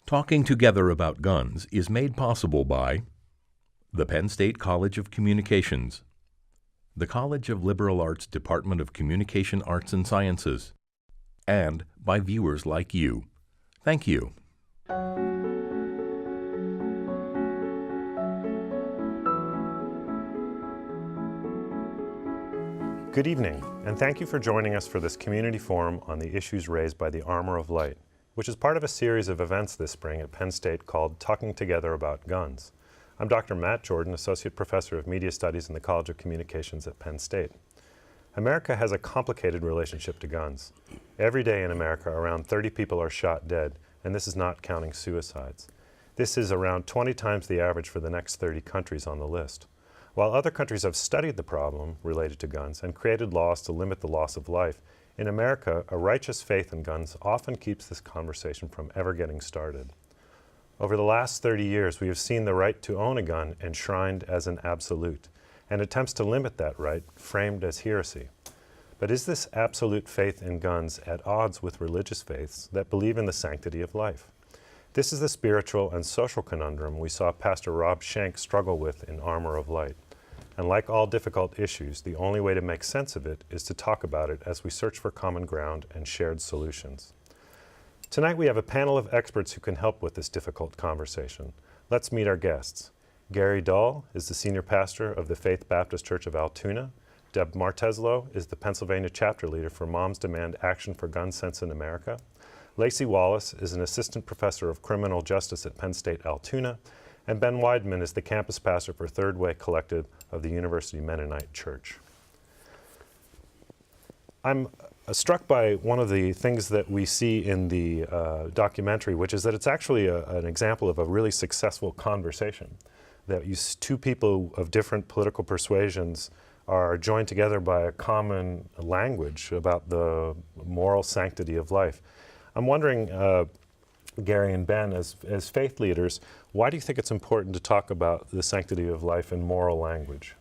Talking Together About Guns is made possible by the Penn State College of Communications, the College of Liberal Arts Department of Communication Arts and Sciences, and by viewers like you. Thank you. Good evening, and thank you for joining us for this community forum on the issues raised by the Armor of Light, which is part of a series of events this spring at Penn State called Talking Together About Guns. I'm Dr. Matt Jordan, Associate Professor of Media Studies in the College of Communications at Penn State. America has a complicated relationship to guns. Every day in America, around 30 people are shot dead, and this is not counting suicides. This is around 20 times the average for the next 30 countries on the list. While other countries have studied the problem related to guns and created laws to limit the loss of life, in America, a righteous faith in guns often keeps this conversation from ever getting started. Over the last 30 years, we have seen the right to own a gun enshrined as an absolute, and attempts to limit that right framed as heresy. But is this absolute faith in guns at odds with religious faiths that believe in the sanctity of life? This is the spiritual and social conundrum we saw Pastor Rob Schenck struggle with in Armor of Light. And like all difficult issues, the only way to make sense of it is to talk about it as we search for common ground and shared solutions. Tonight we have a panel of experts who can help with this difficult conversation. Let's meet our guests. Gary Dahl is the senior pastor of the Faith Baptist Church of Altoona. Deb Marteslow is the Pennsylvania chapter leader for Moms Demand Action for Gun Sense in America. Lacey Wallace is an assistant professor of criminal justice at Penn State Altoona. And Ben Weidman is the campus pastor for Third Way Collective of the University Mennonite Church. I'm struck by one of the things that we see in the documentary, which is that it's actually an example of a really successful conversation. That two people of different political persuasions are joined together by a common language about the moral sanctity of life. I'm wondering, Gary and Ben, as faith leaders, why do you think it's important to talk about the sanctity of life in moral language?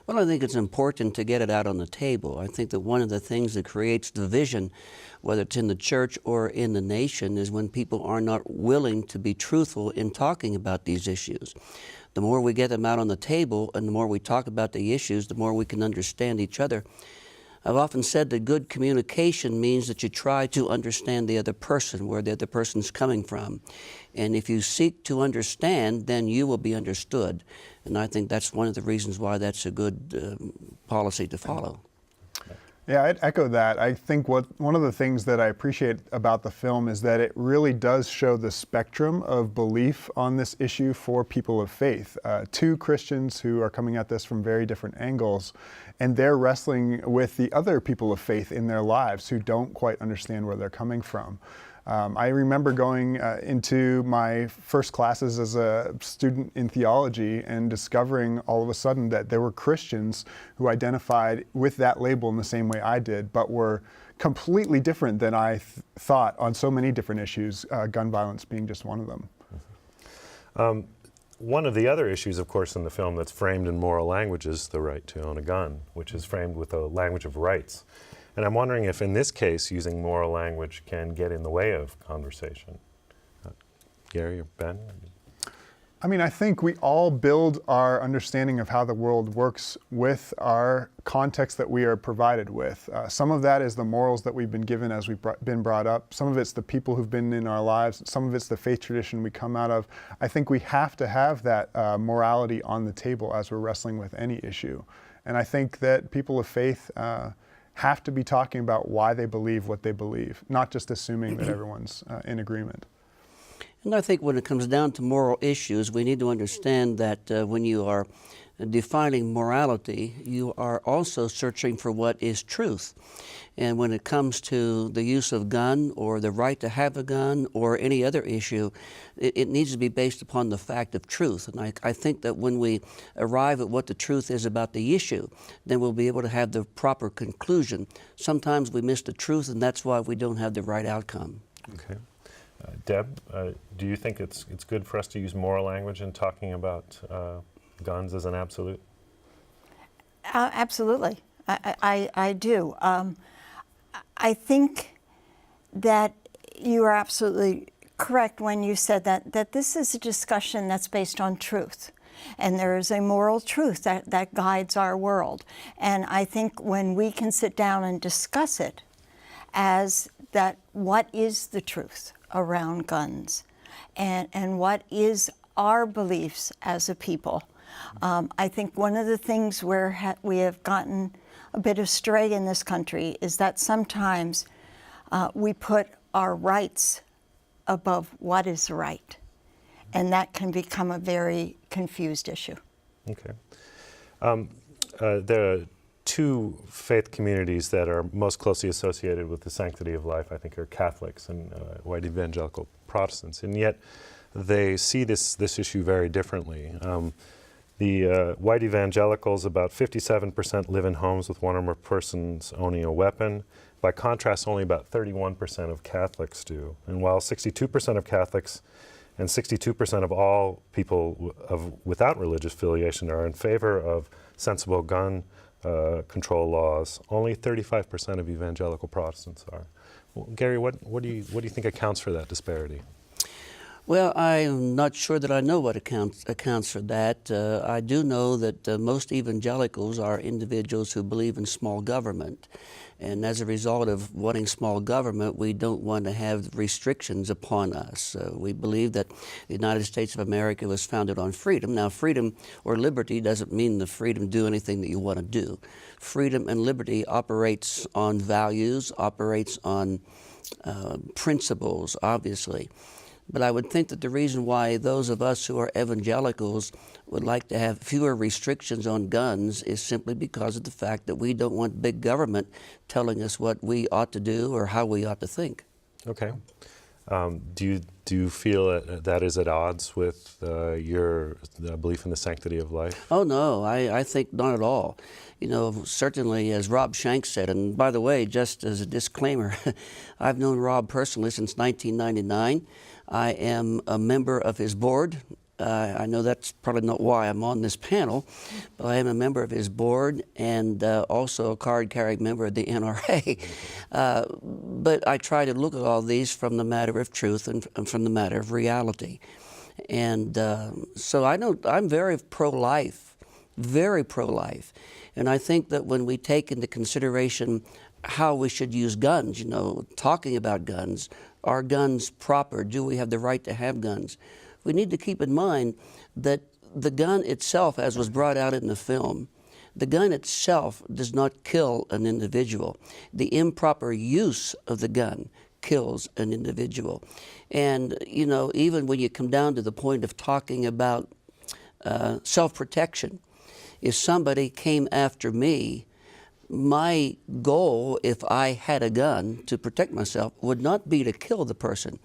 Well, I think it's important to get it out on the table. I think that one of the things that creates division, whether it's in the church or in the nation, is when people are not willing to be truthful in talking about these issues. The more we get them out on the table and the more we talk about the issues, the more we can understand each other. I've often said that good communication means that you try to understand the other person, where the other person's coming from. And if you seek to understand, then you will be understood. And I think that's one of the reasons why that's a good policy to follow. Yeah, I'd echo that. I think one of the things that I appreciate about the film is that it really does show the spectrum of belief on this issue for people of faith. Two Christians who are coming at this from very different angles, and they're wrestling with the other people of faith in their lives who don't quite understand where they're coming from. I remember going into my first classes as a student in theology and discovering all of a sudden that there were Christians who identified with that label in the same way I did, but were completely different than I thought on so many different issues, gun violence being just one of them. One of the other issues, of course, in the film that's framed in moral language is the right to own a gun, which is framed with a language of rights. And I'm wondering if, in this case, using moral language can get in the way of conversation. Gary or Ben? I mean, I think we all build our understanding of how the world works with our context that we are provided with. Some of that is the morals that we've been given as we've been brought up. Some of it's the people who've been in our lives. Some of it's the faith tradition we come out of. I think we have to have that morality on the table as we're wrestling with any issue. And I think that people of faith have to be talking about why they believe what they believe, not just assuming that everyone's in agreement. And I think when it comes down to moral issues, we need to understand that when you are defining morality, you are also searching for what is truth. And when it comes to the use of gun or the right to have a gun or any other issue, it needs to be based upon the fact of truth. And I think that when we arrive at what the truth is about the issue, then we'll be able to have the proper conclusion. Sometimes we miss the truth, and that's why we don't have the right outcome. Okay. Deb, do you think it's good for us to use moral language in talking about guns as an absolute? Absolutely. I do. I think that you are absolutely correct when you said that this is a discussion that's based on truth. And there is a moral truth that guides our world. And I think when we can sit down and discuss it as that, what is the truth around guns? And what is our beliefs as a people? I think one of the things where we have gotten a bit astray in this country is that sometimes we put our rights above what is right. And that can become a very confused issue. Okay. There are two faith communities that are most closely associated with the sanctity of life, I think, are Catholics and white evangelical Protestants. And yet they see this issue very differently. The white evangelicals, about 57% live in homes with one or more persons owning a weapon. By contrast, only about 31% of Catholics do. And while 62% of Catholics and 62% of all people without religious affiliation are in favor of sensible gun control laws, only 35% of evangelical Protestants are. Well, Gary, what do you think accounts for that disparity? Well, I'm not sure that I know what accounts for that. I do know that most evangelicals are individuals who believe in small government. And as a result of wanting small government, we don't want to have restrictions upon us. We believe that the United States of America was founded on freedom. Now, freedom or liberty doesn't mean the freedom to do anything that you want to do. Freedom and liberty operates on values, operates on principles, obviously. But I would think that the reason why those of us who are evangelicals would like to have fewer restrictions on guns is simply because of the fact that we don't want big government telling us what we ought to do or how we ought to think. Okay. Do you feel that is at odds with your belief in the sanctity of life? Oh, no, I think not at all. You know, certainly, as Rob Shanks said, and by the way, just as a disclaimer, I've known Rob personally since 1999. I am a member of his board. I know that's probably not why I'm on this panel, but I am a member of his board and also a card-carrying member of the NRA. But I try to look at all these from the matter of truth and from the matter of reality. And so I'm very pro-life, very pro-life. And I think that when we take into consideration how we should use guns, you know, talking about guns, are guns proper? Do we have the right to have guns? We need to keep in mind that the gun itself, as was brought out in the film, the gun itself does not kill an individual. The improper use of the gun kills an individual. And, you know, even when you come down to the point of talking about self-protection, if somebody came after me, my goal, if I had a gun to protect myself, would not be to kill the person.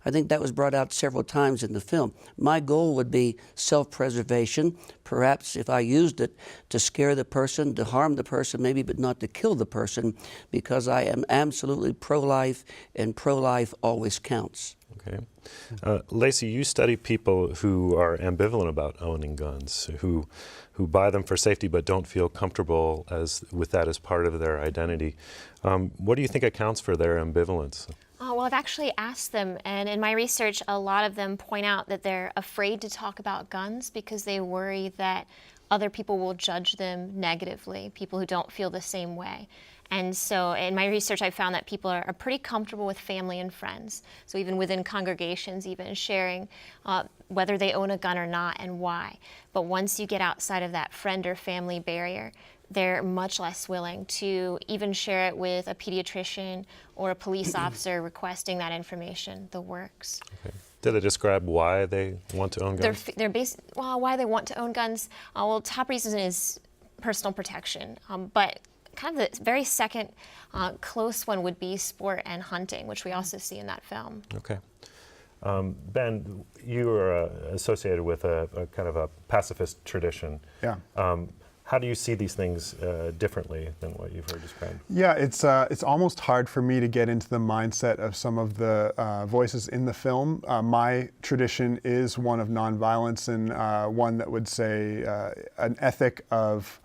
I think that was brought out several times in the film. My goal would be self-preservation, perhaps if I used it to scare the person, to harm the person maybe, but not to kill the person, because I am absolutely pro-life, and pro-life always counts. Okay. Lacey, you study people who are ambivalent about owning guns, who buy them for safety but don't feel comfortable with that as part of their identity. What do you think accounts for their ambivalence? Well, I've actually asked them, and in my research, a lot of them point out that they're afraid to talk about guns because they worry that other people will judge them negatively, people who don't feel the same way. And so in my research, I found that people are pretty comfortable with family and friends. So even within congregations, even sharing whether they own a gun or not and why. But once you get outside of that friend or family barrier, they're much less willing to even share it with a pediatrician or a police officer requesting that information, the works. Okay. Did they describe why they want to own guns? Why they want to own guns? Well, top reason is personal protection, but kind of the very second close one would be sport and hunting, which we also see in that film. Okay. Ben, you are associated with a kind of a pacifist tradition. Yeah. How do you see these things differently than what you've heard described? Yeah, it's almost hard for me to get into the mindset of some of the voices in the film. My tradition is one of nonviolence and one that would say an ethic of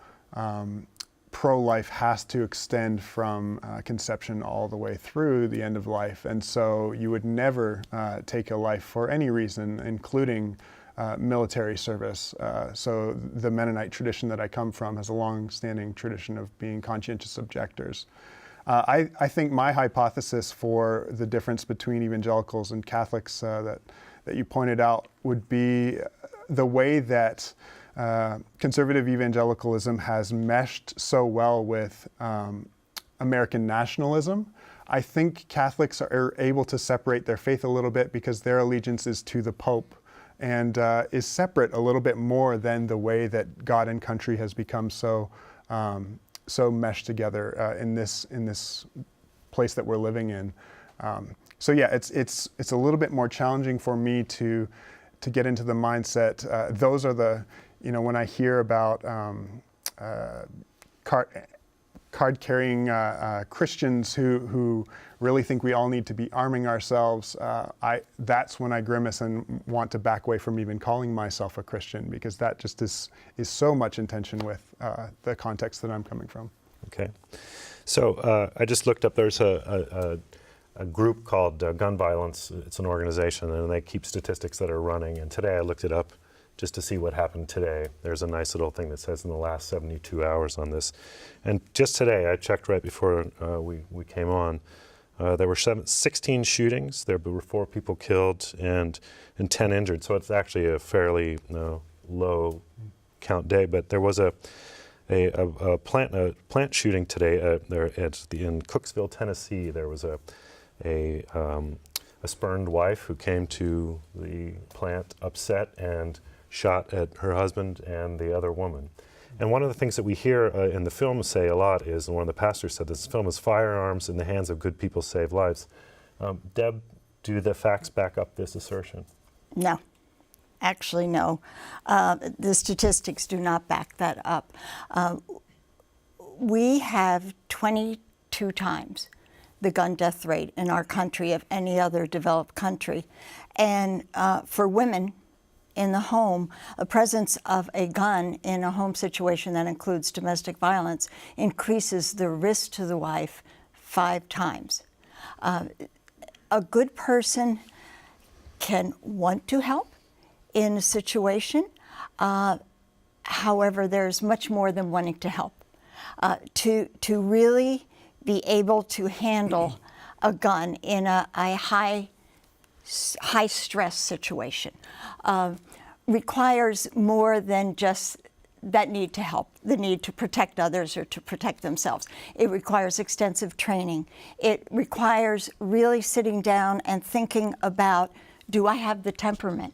pro-life has to extend from conception all the way through the end of life. And so you would never take a life for any reason, including military service. So the Mennonite tradition that I come from has a long-standing tradition of being conscientious objectors. I think my hypothesis for the difference between evangelicals and Catholics that you pointed out would be the way that conservative evangelicalism has meshed so well with American nationalism. I think Catholics are able to separate their faith a little bit because their allegiance is to the Pope and is separate a little bit more than the way that God and country has become so meshed together in this place that we're living in. So yeah, it's a little bit more challenging for me to get into the mindset. Those are the, when I hear about card-carrying Christians who really think we all need to be arming ourselves, that's when I grimace and want to back away from even calling myself a Christian, because that just is so much in tension with the context that I'm coming from. Okay. So I just looked up, there's a group called Gun Violence. It's an organization, and they keep statistics that are running. And today I looked it up just to see what happened today. There's a nice little thing that says in the last 72 hours on this. And just today, I checked right before we came on, there were 16 shootings. There were 4 people killed and 10 injured. So it's actually a fairly low count day. But there was a plant shooting today in Cooksville, Tennessee. There was a spurned wife who came to the plant upset and shot at her husband and the other woman. And one of the things that we hear in the film say a lot is, and one of the pastors said, this film is firearms in the hands of good people save lives. Deb, do the facts back up this assertion? No. Actually, no. The statistics do not back that up. We have 22 times the gun death rate in our country of any other developed country. And for women in the home, a presence of a gun in a home situation that includes domestic violence increases the risk to the wife 5 times. A good person can want to help in a situation. However, there's much more than wanting to help. To really be able to handle a gun in a high stress situation requires more than just that need to help, the need to protect others or to protect themselves. It requires extensive training. It requires really sitting down and thinking about, do I have the temperament?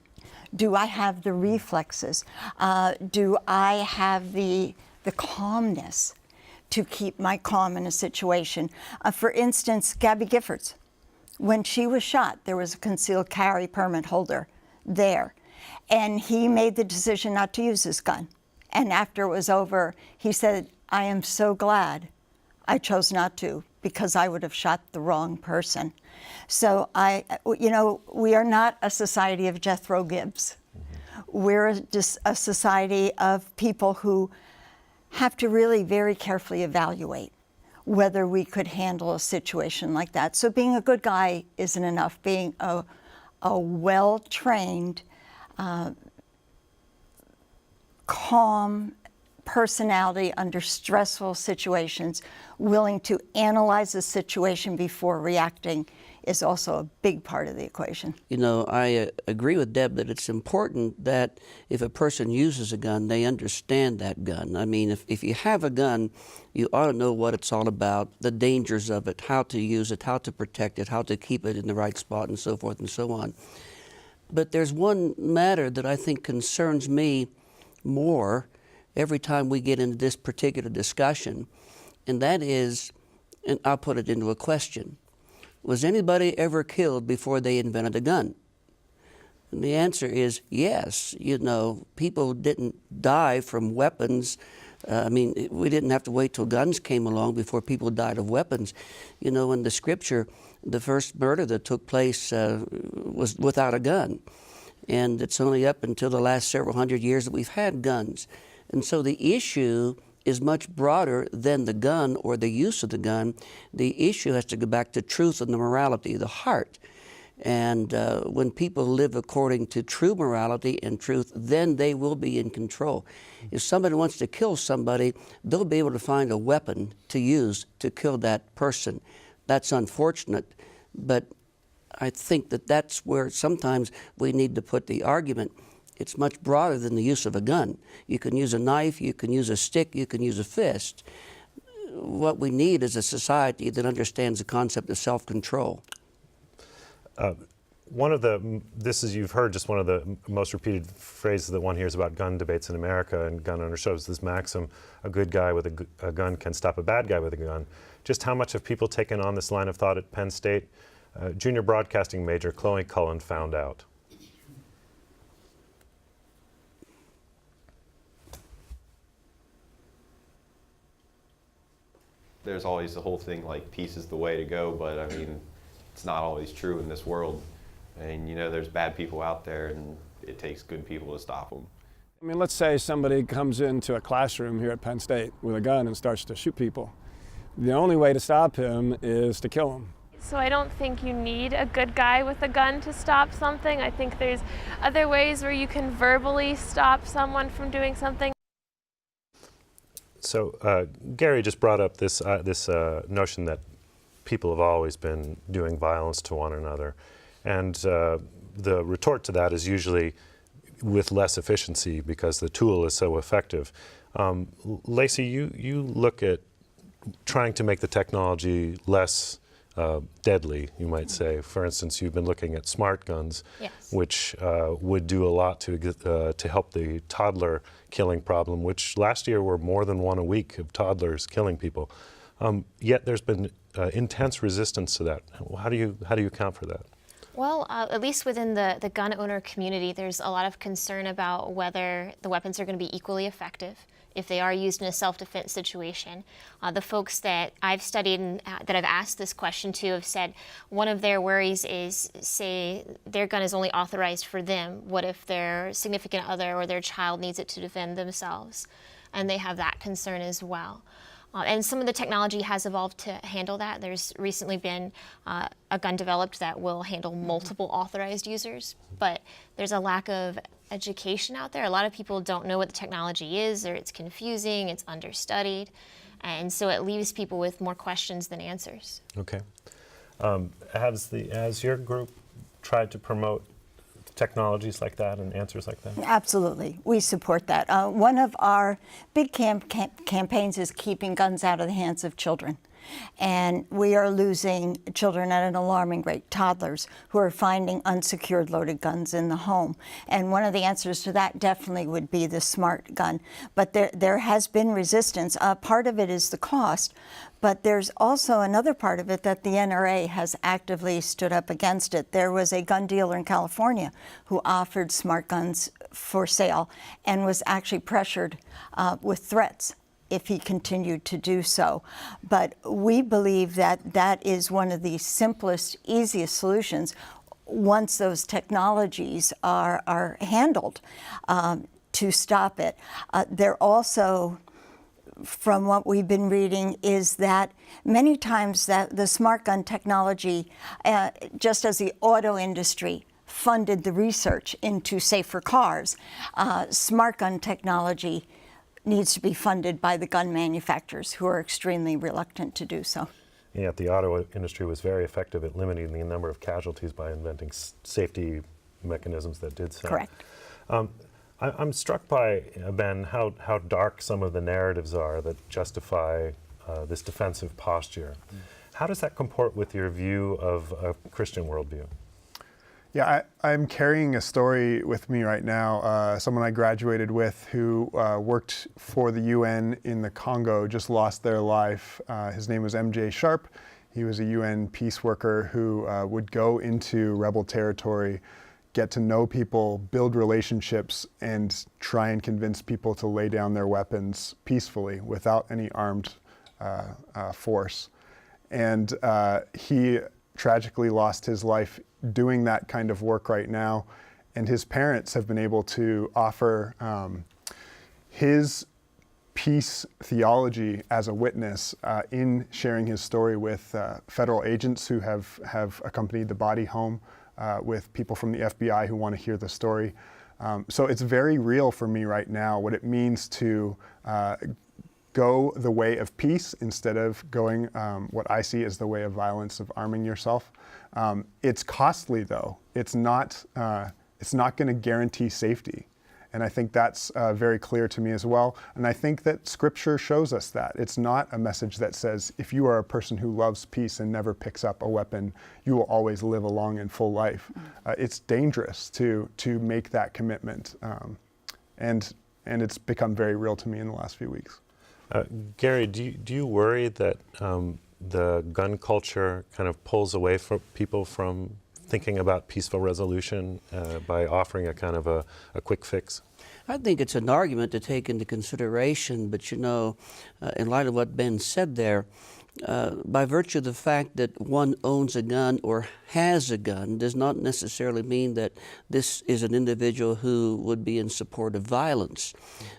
Do I have the reflexes? Do I have the calmness to keep my calm in a situation? For instance, Gabby Giffords, when she was shot, there was a concealed carry permit holder there. And he made the decision not to use his gun. And after it was over, he said, I am so glad I chose not to, because I would have shot the wrong person. So we are not a society of Jethro Gibbs. We're just a society of people who have to really very carefully evaluate whether we could handle a situation like that. So being a good guy isn't enough. Being a well-trained, calm personality under stressful situations, willing to analyze the situation before reacting, is also a big part of the equation. I agree with Deb that it's important that if a person uses a gun, they understand that gun. I mean, if you have a gun, you ought to know what it's all about, the dangers of it, how to use it, how to protect it, how to keep it in the right spot, and so forth and so on. But there's one matter that I think concerns me more every time we get into this particular discussion, and that is, and I'll put it into a question, was anybody ever killed before they invented a gun? And the answer is yes. People didn't die from weapons. We didn't have to wait till guns came along before people died of weapons. In the scripture, the first murder that took place was without a gun. And it's only up until the last several hundred years that we've had guns. And so the issue is much broader than the gun or the use of the gun. The issue has to go back to truth and the morality, the heart. And when people live according to true morality and truth, then they will be in control. If somebody wants to kill somebody, they'll be able to find a weapon to use to kill that person. That's unfortunate, but I think that that's where sometimes we need to put the argument. It's much broader than the use of a gun. You can use a knife, you can use a stick, you can use a fist. What we need is a society that understands the concept of self-control. You've heard just one of the most repeated phrases that one hears about gun debates in America and gun owners shows this maxim, a good guy with a gun can stop a bad guy with a gun. Just how much have people taken on this line of thought at Penn State? Junior broadcasting major Chloe Cullen found out. There's always the whole thing like peace is the way to go, but I mean, it's not always true in this world. And you know, there's bad people out there and it takes good people to stop them. I mean, let's say somebody comes into a classroom here at Penn State with a gun and starts to shoot people. The only way to stop him is to kill him. So I don't think you need a good guy with a gun to stop something. I think there's other ways where you can verbally stop someone from doing something. So Gary just brought up this notion that people have always been doing violence to one another. And the retort to that is usually with less efficiency because the tool is so effective. Lacey, you look at trying to make the technology less deadly, you might say. For instance, you've been looking at smart guns, Yes. which would do a lot to help the toddler killing problem, which last year were more than one a week of toddlers killing people. Yet there's been intense resistance to that. How do you account for that? Well, at least within the gun owner community, there's a lot of concern about whether the weapons are going to be equally effective if they are used in a self-defense situation. The folks that I've studied and that I've asked this question to have said one of their worries is, say, their gun is only authorized for them. What if their significant other or their child needs it to defend themselves? And they have that concern as well. And some of the technology has evolved to handle that. There's recently been a gun developed that will handle multiple authorized users, but there's a lack of education out there. A lot of people don't know what the technology is, or it's confusing, it's understudied, and so it leaves people with more questions than answers. Okay. Has your group tried to promote technologies like that and answers like that? Absolutely. We support that. One of our big campaigns is keeping guns out of the hands of children. And we are losing children at an alarming rate, toddlers, who are finding unsecured loaded guns in the home. And one of the answers to that definitely would be the smart gun. But there has been resistance. Part of it is the cost, but there's also another part of it that the NRA has actively stood up against it. There was a gun dealer in California who offered smart guns for sale and was actually pressured with threats if he continued to do so. But we believe that that is one of the simplest, easiest solutions once those technologies are handled to stop it. They're also, from what we've been reading, is that many times that the smart gun technology, just as the auto industry funded the research into safer cars, smart gun technology needs to be funded by the gun manufacturers, who are extremely reluctant to do so. Yet the auto industry was very effective at limiting the number of casualties by inventing safety mechanisms that did so. Correct. I'm struck by, Ben, how dark some of the narratives are that justify this defensive posture. How does that comport with your view of a Christian worldview? Yeah, I'm carrying a story with me right now. Someone I graduated with who worked for the UN in the Congo just lost their life. His name was MJ Sharp. He was a UN peace worker who would go into rebel territory, get to know people, build relationships, and try and convince people to lay down their weapons peacefully without any armed force. And he tragically lost his life doing that kind of work right now, and his parents have been able to offer his peace theology as a witness in sharing his story with federal agents who have accompanied the body home, with people from the FBI who want to hear the story. So it's very real for me right now what it means to go the way of peace instead of going what I see as the way of violence, of arming yourself. It's costly though. It's not going to guarantee safety. And I think that's very clear to me as well. And I think that Scripture shows us that. It's not a message that says, if you are a person who loves peace and never picks up a weapon, you will always live a long and full life. It's dangerous to make that commitment. And it's become very real to me in the last few weeks. Gary, do you worry that the gun culture kind of pulls away from people from thinking about peaceful resolution by offering a kind of a quick fix? I think it's an argument to take into consideration, but in light of what Ben said there, by virtue of the fact that one owns a gun or has a gun does not necessarily mean that this is an individual who would be in support of violence.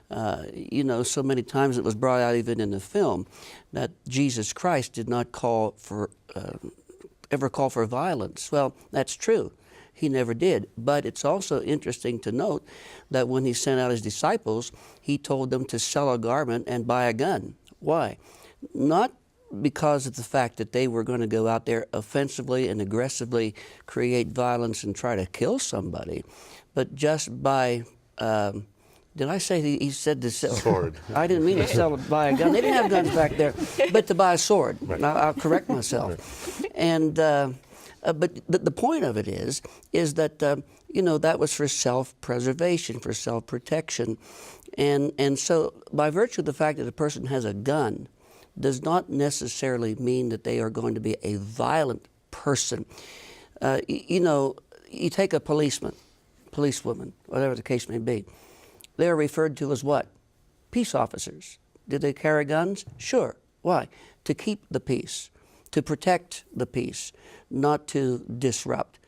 So many times it was brought out even in the film that Jesus Christ did not ever call for violence. Well, that's true. He never did. But it's also interesting to note that when he sent out his disciples, he told them to sell a garment and buy a gun. Why? Not because of the fact that they were going to go out there offensively and aggressively create violence and try to kill somebody, but just by did I say he said to sell? Sword. I didn't mean to buy a gun. They didn't have guns back there, but to buy a sword. Right. I'll correct myself. Right. And but the point of it is that that was for self-preservation, for self-protection, and so by virtue of the fact that a person has a gun, does not necessarily mean that they are going to be a violent person. You take a policeman, policewoman, whatever the case may be. They're referred to as what? Peace officers. Did they carry guns? Sure. Why? To keep the peace, to protect the peace, not to disrupt.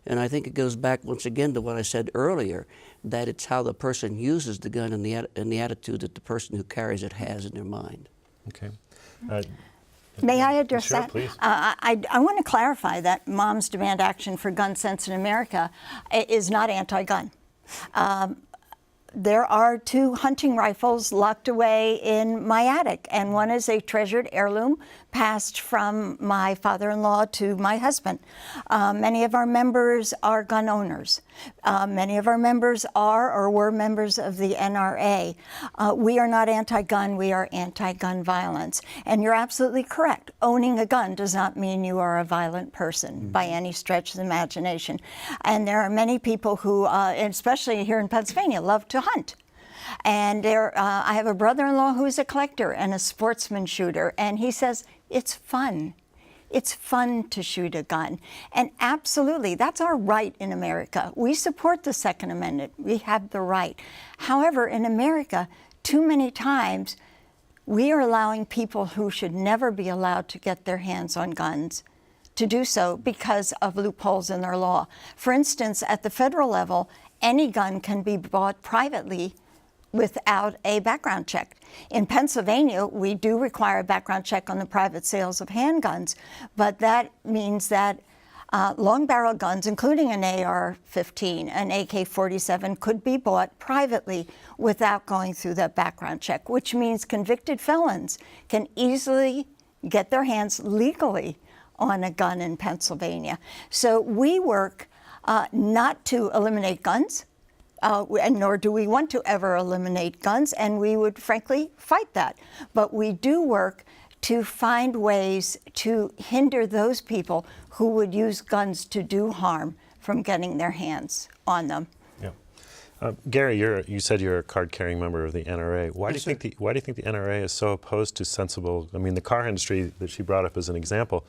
And I think it goes back once again to what I said earlier, that it's how the person uses the gun and the attitude that the person who carries it has in their mind. Okay. May I address sure, that? Please. I want to clarify that Moms Demand Action for Gun Sense in America is not anti-gun. There are 2 hunting rifles locked away in my attic, and one is a treasured heirloom passed from my father-in-law to my husband. Many of our members are gun owners. Many of our members are or were members of the NRA. We are not anti-gun, we are anti-gun violence. And you're absolutely correct. Owning a gun does not mean you are a violent person by any stretch of the imagination. And there are many people who, especially here in Pennsylvania, love to hunt. And I have a brother-in-law who's a collector and a sportsman shooter, and he says it's fun. It's fun to shoot a gun. And absolutely, that's our right in America. We support the Second Amendment. We have the right. However, in America, too many times, we are allowing people who should never be allowed to get their hands on guns to do so because of loopholes in their law. For instance, at the federal level, any gun can be bought privately without a background check. In Pennsylvania, we do require a background check on the private sales of handguns, but that means that long barrel guns, including an AR-15, an AK-47, could be bought privately without going through that background check, which means convicted felons can easily get their hands legally on a gun in Pennsylvania. So we work not to eliminate guns, and nor do we want to ever eliminate guns, and we would frankly fight that. But we do work to find ways to hinder those people who would use guns to do harm from getting their hands on them. Yeah. Gary, you said you're a card-carrying member of the NRA. Why do you think the NRA is so opposed to sensible? I mean, the car industry that she brought up as an example,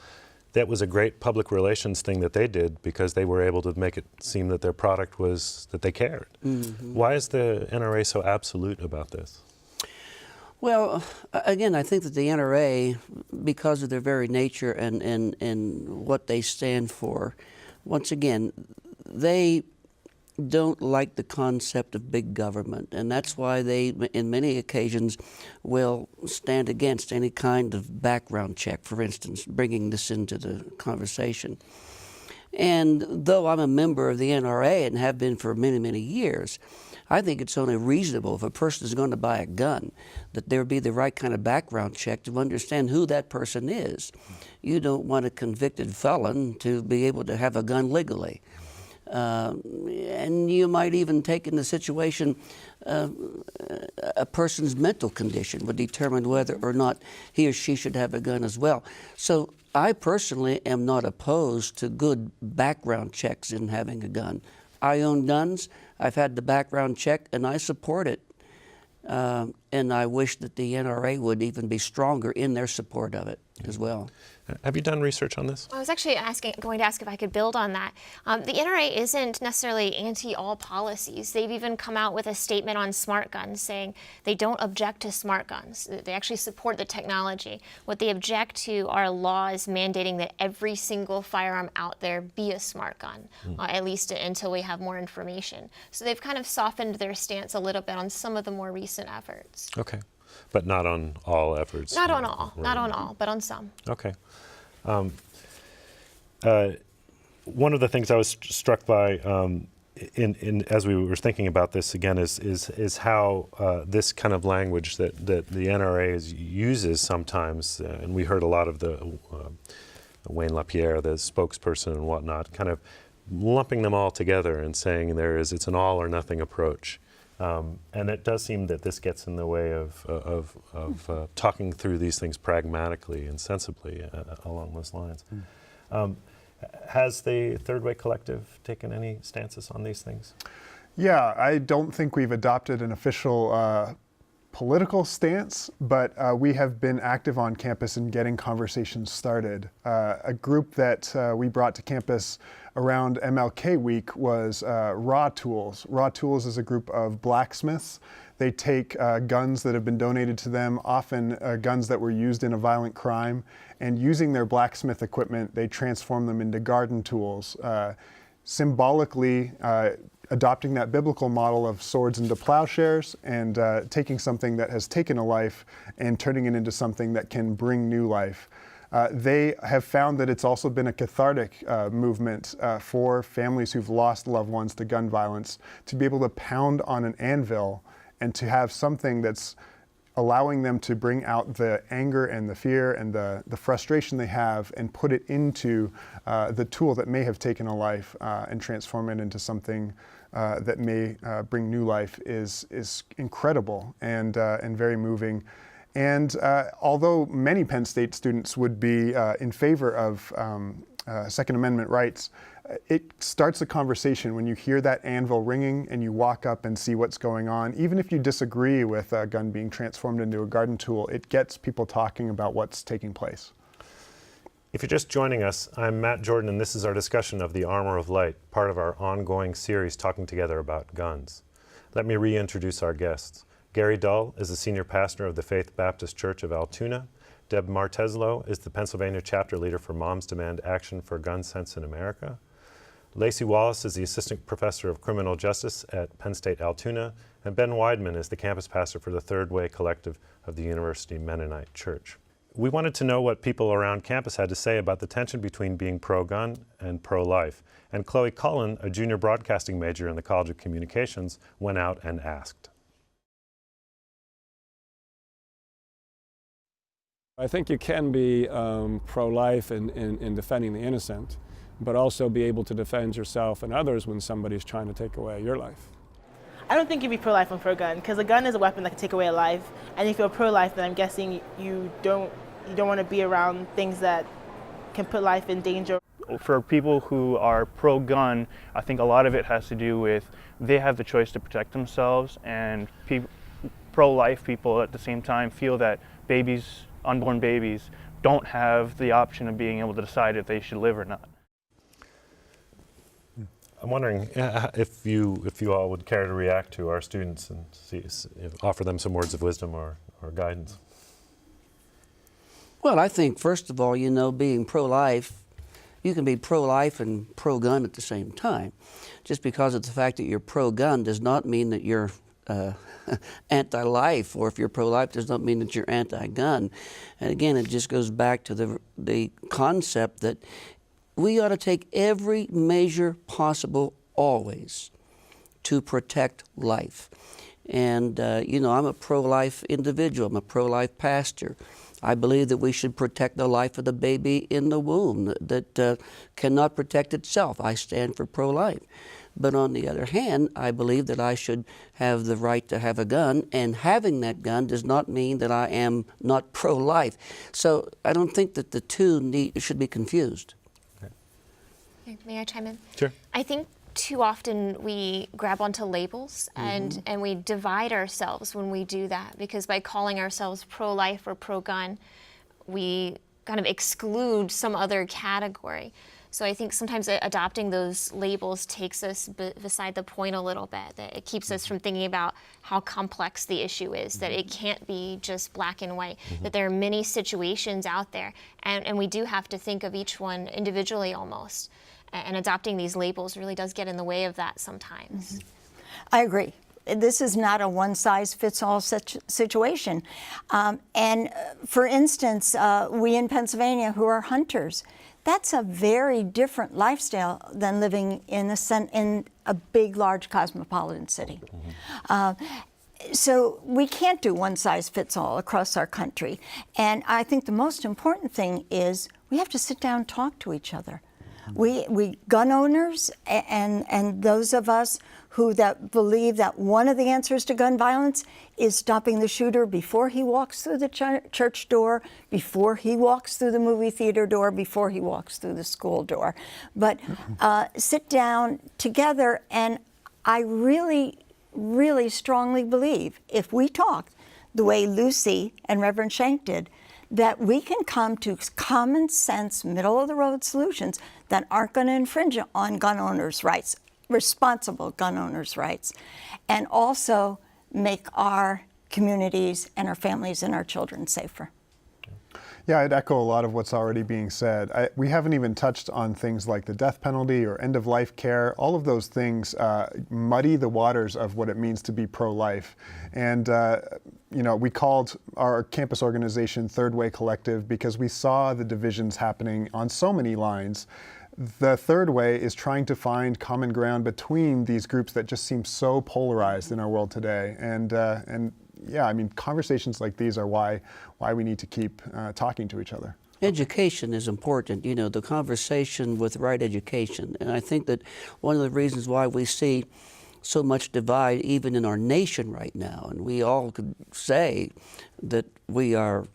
that was a great public relations thing that they did because they were able to make it seem that their product was, that they cared. Mm-hmm. Why is the NRA so absolute about this? Well, again, I think that the NRA, because of their very nature and what they stand for, once again, they don't like the concept of big government, and that's why they, in many occasions, will stand against any kind of background check, for instance, bringing this into the conversation. And though I'm a member of the NRA and have been for many, many years, I think it's only reasonable if a person is going to buy a gun that there be the right kind of background check to understand who that person is. You don't want a convicted felon to be able to have a gun legally. And you might even take in the situation a person's mental condition would determine whether or not he or she should have a gun as well. So I personally am not opposed to good background checks in having a gun. I own guns, I've had the background check, and I support it. And I wish that the NRA would even be stronger in their support of it as well. Have you done research on this? I was actually going to ask if I could build on that. The NRA isn't necessarily anti all policies. They've even come out with a statement on smart guns saying they don't object to smart guns. They actually support the technology. What they object to are laws mandating that every single firearm out there be a smart gun, at least until we have more information. So they've kind of softened their stance a little bit on some of the more recent efforts. Okay. But not on all efforts? Not on all, not on all, but on some. Okay. One of the things I was struck by as we were thinking about this again is how this kind of language that the NRA uses sometimes, and we heard a lot of the Wayne LaPierre, the spokesperson and whatnot, kind of lumping them all together and saying it's an all or nothing approach. And it does seem that this gets in the way of talking through these things pragmatically and sensibly along those lines. Has the Third Way Collective taken any stances on these things? Yeah, I don't think we've adopted an official political stance, but we have been active on campus in getting conversations started. A group that we brought to campus around MLK Week was Raw Tools. Raw Tools is a group of blacksmiths. They take guns that have been donated to them, often guns that were used in a violent crime, and using their blacksmith equipment, they transform them into garden tools. Symbolically, adopting that biblical model of swords into plowshares and taking something that has taken a life and turning it into something that can bring new life. They have found that it's also been a cathartic movement for families who've lost loved ones to gun violence to be able to pound on an anvil and to have something that's allowing them to bring out the anger and the fear and the frustration they have and put it into the tool that may have taken a life and transform it into something that may bring new life is incredible and very moving. And although many Penn State students would be in favor of Second Amendment rights, it starts a conversation when you hear that anvil ringing and you walk up and see what's going on. Even if you disagree with a gun being transformed into a garden tool, it gets people talking about what's taking place. If you're just joining us, I'm Matt Jordan, and this is our discussion of The Armor of Light, part of our ongoing series Talking Together About Guns. Let me reintroduce our guests. Gary Dull is the senior pastor of the Faith Baptist Church of Altoona. Deb Marteslow is the Pennsylvania chapter leader for Moms Demand Action for Gun Sense in America. Lacey Wallace is the assistant professor of criminal justice at Penn State Altoona, and Ben Weidman is the campus pastor for the Third Way Collective of the University Mennonite Church. We wanted to know what people around campus had to say about the tension between being pro-gun and pro-life, and Chloe Cullen, a junior broadcasting major in the College of Communications, went out and asked. I think you can be pro-life in defending the innocent, but also be able to defend yourself and others when somebody's trying to take away your life. I don't think you'd be pro-life and pro-gun, because a gun is a weapon that can take away a life. And if you're pro-life, then I'm guessing you don't want to be around things that can put life in danger. For people who are pro-gun, I think a lot of it has to do with they have the choice to protect themselves, and pro-life people at the same time feel that unborn babies don't have the option of being able to decide if they should live or not. I'm wondering if you all would care to react to our students and offer them some words of wisdom or guidance. Well, I think, first of all, being pro-life You can be pro-life and pro-gun at the same time. Just because of the fact that you're pro-gun does not mean that you're anti-life, or if you're pro-life does not mean that you're anti-gun. And again, it just goes back to the concept that we ought to take every measure possible always to protect life. And, you know, I'm a pro-life individual. I'm a pro-life pastor. I believe that we should protect the life of the baby in the womb that cannot protect itself. I stand for pro-life. But on the other hand, I believe that I should have the right to have a gun, and having that gun does not mean that I am not pro-life. So I don't think that the two should be confused. Okay, may I chime in? Sure. I think too often we grab onto labels and we divide ourselves when we do that, because by calling ourselves pro-life or pro-gun, we kind of exclude some other category. So I think sometimes adopting those labels takes us beside the point a little bit. That it keeps us from thinking about how complex the issue is, that it can't be just black and white, that there are many situations out there, and we do have to think of each one individually almost. And adopting these labels really does get in the way of that sometimes. I agree. This is not a one-size-fits-all situation. And for instance, we in Pennsylvania who are hunters, that's a very different lifestyle than living in a big, large cosmopolitan city. So we can't do one-size-fits-all across our country. And I think the most important thing is we have to sit down and talk to each other. We gun owners and those of us who believe that one of the answers to gun violence is stopping the shooter before he walks through the church door, before he walks through the movie theater door, before he walks through the school door. But sit down together, and I really, really strongly believe if we talk the way Lucy and Reverend Shank did, that we can come to common sense, middle of the road solutions that aren't going to infringe on gun owners' rights, responsible gun owners' rights, and also make our communities and our families and our children safer. Yeah, I'd echo a lot of what's already being said. We haven't even touched on things like the death penalty or end-of-life care. All of those things muddy the waters of what it means to be pro-life. And you know, we called our campus organization Third Way Collective because we saw the divisions happening on so many lines. The Third Way is trying to find common ground between these groups that just seem so polarized in our world today. And yeah, I mean, conversations like these are why we need to keep talking to each other. Education is important, you know, the conversation with right education. And I think that one of the reasons why we see so much divide even in our nation right now, and we all could say that we are,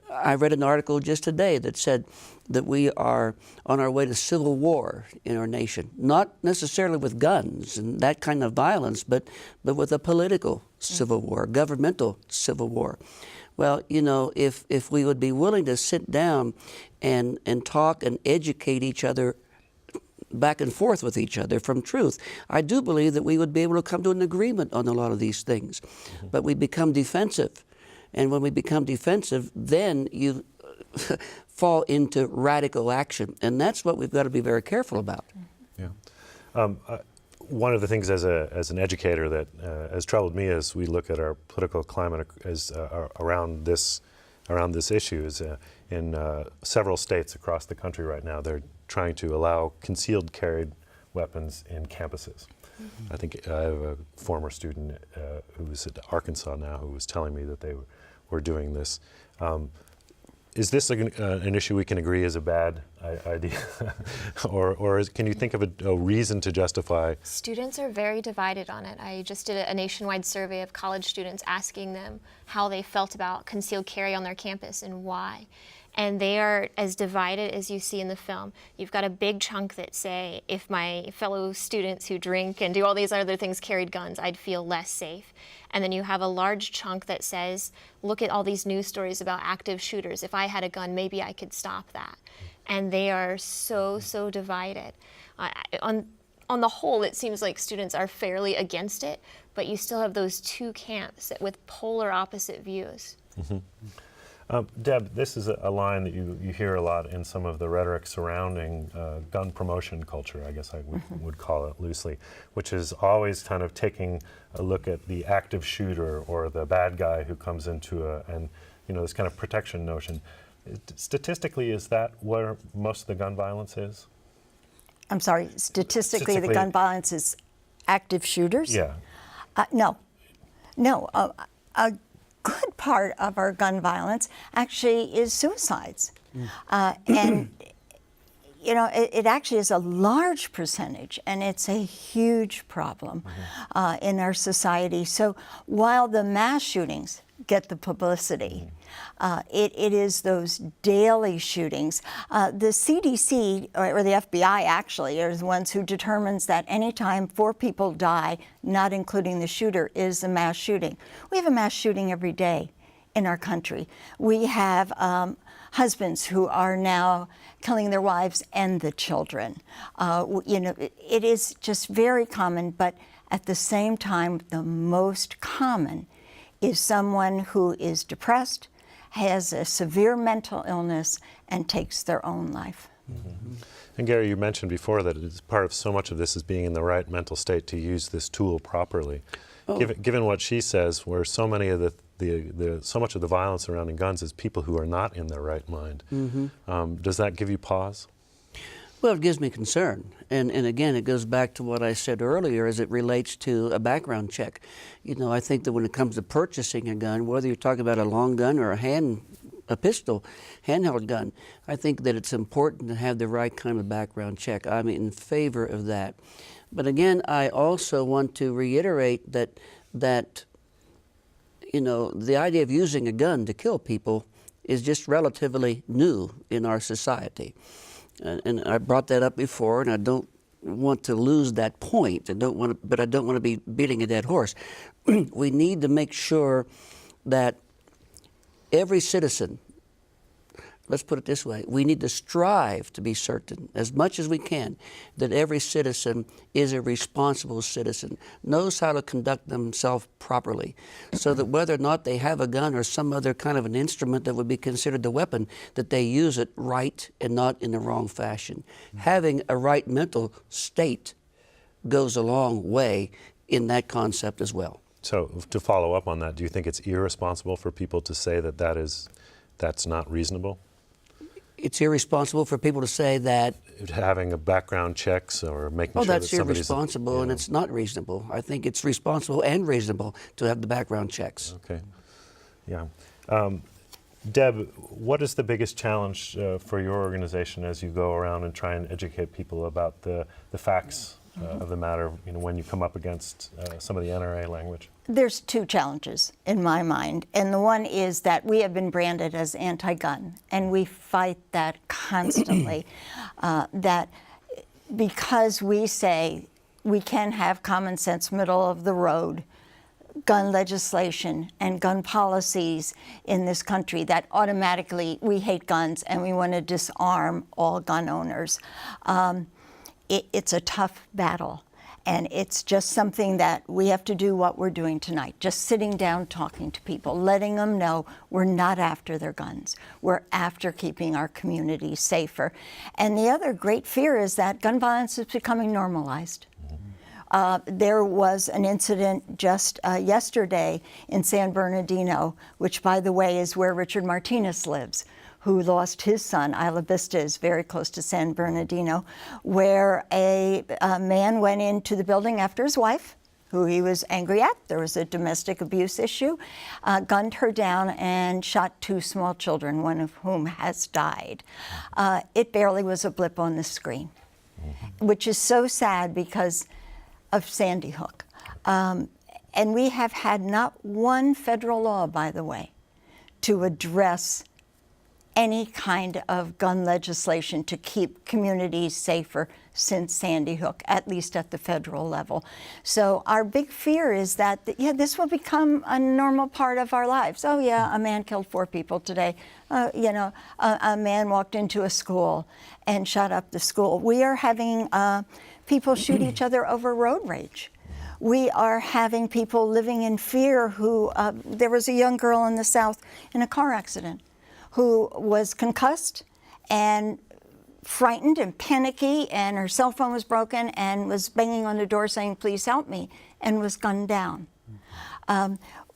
I read an article just today that said that we are on our way to civil war in our nation, not necessarily with guns and that kind of violence, but with a political civil war, governmental civil war. Well, you know, if we would be willing to sit down and talk and educate each other back and forth with each other from truth, I do believe that we would be able to come to an agreement on a lot of these things. But we become defensive. And when we become defensive, then you fall into radical action. And that's what we've got to be very careful about. Yeah. One of the things as an educator that has troubled me as we look at our political climate as around this issue is in several states across the country right now, they're trying to allow concealed carried weapons in campuses. I think I have a former student who's at Arkansas now who was telling me that they were doing this. Is this an issue we can agree is a bad idea? or can you think of a reason to justify? Students are very divided on it. I just did a nationwide survey of college students asking them how they felt about concealed carry on their campus and why. And they are as divided as you see in the film. You've got a big chunk that say, if my fellow students who drink and do all these other things carried guns, I'd feel less safe. And then you have a large chunk that says, look at all these news stories about active shooters. If I had a gun, maybe I could stop that. And they are so divided. On the whole, it seems like students are fairly against it, but you still have those two camps with polar opposite views. Deb, this is a line that you hear a lot in some of the rhetoric surrounding gun promotion culture, I guess I would call it loosely, which is always kind of taking a look at the active shooter or the bad guy who comes into and this kind of protection notion. Statistically, is that where most of the gun violence is? I'm sorry, statistically the gun violence is active shooters? Yeah. No. A good part of our gun violence actually is suicides. And it actually is a large percentage, and it's a huge problem in our society. So while the mass shootings get the publicity, it is those daily shootings. The CDC, or the FBI actually, are the ones who determines that anytime 4 people die, not including the shooter, is a mass shooting. We have a mass shooting every day in our country. We have husbands who are now killing their wives and the children. It is just very common, but at the same time, the most common is someone who is depressed, has a severe mental illness, and takes their own life. And Gary, you mentioned before that it's part of so much of this is being in the right mental state to use this tool properly. Given what she says, where so many of so much of the violence surrounding guns is people who are not in their right mind, does that give you pause? Well, it gives me concern. And again, it goes back to what I said earlier as it relates to a background check. I think that when it comes to purchasing a gun, whether you're talking about a long gun or a pistol, handheld gun, I think that it's important to have the right kind of background check. I'm in favor of that. But again, I also want to reiterate that the idea of using a gun to kill people is just relatively new in our society. And I brought that up before, and I don't want to lose that point. But I don't want to be beating a dead horse. We need to make sure that every citizen, let's put it this way, we need to strive to be certain, as much as we can, that every citizen is a responsible citizen, knows how to conduct themselves properly, so that whether or not they have a gun or some other kind of an instrument that would be considered a weapon, that they use it right and not in the wrong fashion. Having a right mental state goes a long way in that concept as well. So to follow up on that, do you think it's irresponsible for people to say that that's not reasonable? It's irresponsible for people to say that having a background checks or making sure that somebody's... that's irresponsible, and it's not reasonable. I think it's responsible and reasonable to have the background checks. Okay. Yeah. Deb, what is the biggest challenge for your organization as you go around and try and educate people about the facts of the matter, when you come up against some of the NRA language? There's 2 challenges in my mind, and the one is that we have been branded as anti-gun, and we fight that constantly. That because we say we can have common sense, middle of the road gun legislation and gun policies in this country, that automatically we hate guns and we want to disarm all gun owners. It's a tough battle, and it's just something that we have to do what we're doing tonight, just sitting down talking to people, letting them know we're not after their guns. We're after keeping our communities safer. And the other great fear is that gun violence is becoming normalized. There was an incident just yesterday in San Bernardino, which, by the way, is where Richard Martinez lives, who lost his son. Isla Vista is very close to San Bernardino, where a man went into the building after his wife, who he was angry at. There was a domestic abuse issue, gunned her down and shot 2 small children, one of whom has died. It barely was a blip on the screen, which is so sad because of Sandy Hook. And we have had not one federal law, by the way, to address any kind of gun legislation to keep communities safer since Sandy Hook, at least at the federal level. So our big fear is that, this will become a normal part of our lives. Oh yeah, a man killed 4 people today. A man walked into a school and shot up the school. We are having people shoot each other over road rage. We are having people living in fear there was a young girl in the South in a car accident. who was concussed and frightened and panicky, and her cell phone was broken and was banging on the door saying, "Please help me," and was gunned down.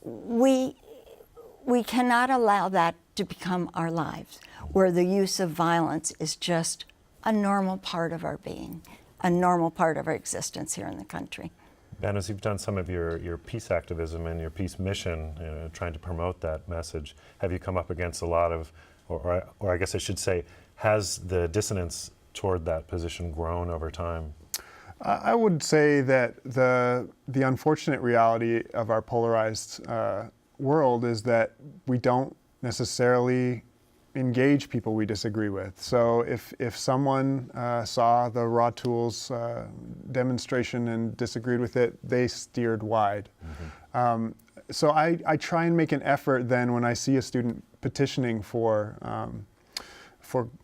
We cannot allow that to become our lives, where the use of violence is just a normal part of our being, a normal part of our existence here in the country. Ben, as you've done some of your peace activism and your peace mission, trying to promote that message, have you come up against a lot of, or I guess I should say, has the dissonance toward that position grown over time? I would say that the unfortunate reality of our polarized world is that we don't necessarily engage people we disagree with. So if someone saw the Raw Tools demonstration and disagreed with it, they steered wide. So I try and make an effort then when I see a student petitioning for